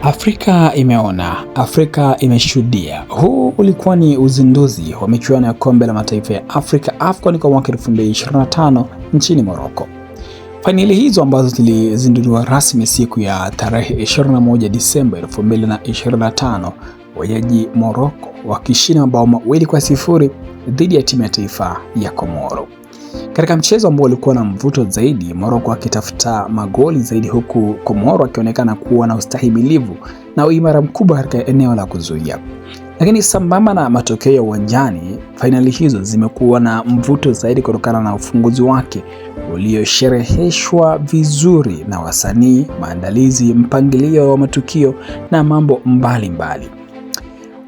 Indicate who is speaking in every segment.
Speaker 1: Afrika imeona, Afrika imeshuhudia. Huu ulikuwa ni uzinduzi wa michuano ya kombe la mataifa ya Afrika AFCON kwa mwaka 2025 nchini Morocco. Fainali hizo ambazo zilizinduliwa rasmi siku ya tarehe 21 Disemba 2025, wenyeji Morocco wakishinda mabao mawili kwa sifuri dhidi ya timu ya taifa ya Komoro. Katika mchezo ambao ulikuwa na mvuto zaidi, Morocco akitafuta magoli zaidi, huku Komoro akionekana kuwa na ustahimilivu na uimara mkubwa katika eneo la kuzuia. Lakini sambamba na matokeo ya uwanjani, fainali hizo zimekuwa na mvuto zaidi kutokana na ufunguzi wake ulioshereheshwa vizuri na wasanii, maandalizi, mpangilio wa matukio na mambo mbalimbali.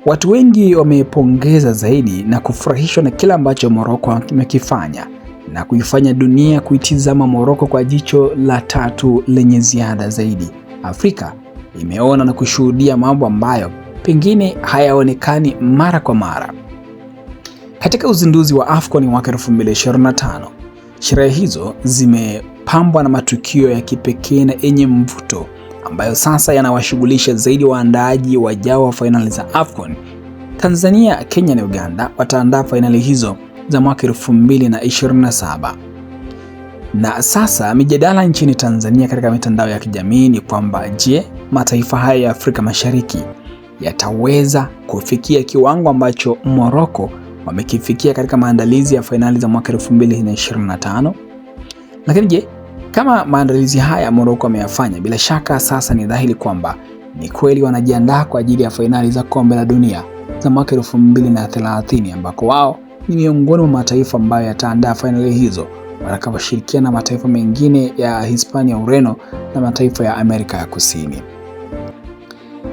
Speaker 1: Watu wengi wamepongeza zaidi na kufurahishwa na kila ambacho Morocco imekifanya na kuifanya dunia kuitizama Morocco kwa jicho la tatu lenye ziada zaidi. Afrika imeona na kushuhudia mambo ambayo pengine hayaonekani mara kwa mara. Katika uzinduzi wa AFCON mwaka 2025, sherehe hizo zimepambwa na matukio ya kipekee na yenye mvuto ambayo sasa yanawashughulisha zaidi waandaaji wajao wa fainali za AFCON. Tanzania, Kenya na Uganda wataandaa fainali hizo za mwaka 2027. Na sasa mijadala nchini Tanzania katika mitandao ya kijamii ni kwamba je, mataifa haya ya Afrika Mashariki yataweza kufikia kiwango ambacho Morocco wamekifikia katika maandalizi ya fainali za mwaka 2025? Lakini je, kama maandalizi haya Morocco ameyafanya, bila shaka sasa ni dhahiri kwamba ni kweli wanajiandaa kwa ajili ya fainali za kombe la dunia za mwaka 2030, ambako wao ni miongoni mwa mataifa ambayo yataandaa fainali hizo watakaposhirikiana na mataifa mengine ya Hispania, Ureno na mataifa ya Amerika ya Kusini.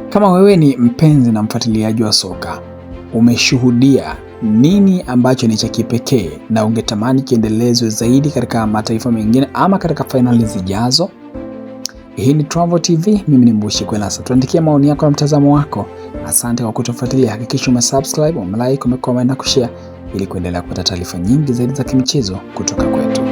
Speaker 1: Kama wewe ni mpenzi na mfuatiliaji wa soka, umeshuhudia nini ambacho ni cha kipekee na ungetamani kiendelezwe zaidi katika mataifa mengine ama katika fainali zijazo? Hii ni Travo TV, mimi ni Mbushi Kwelasa. Tuandikia maoni yako na mtazamo wako. Asante kwa kutufuatilia. Hakikisha umesubscribe, umelike, umecomment na kushare ili kuendelea kupata taarifa nyingi zaidi za kimichezo kutoka kwetu.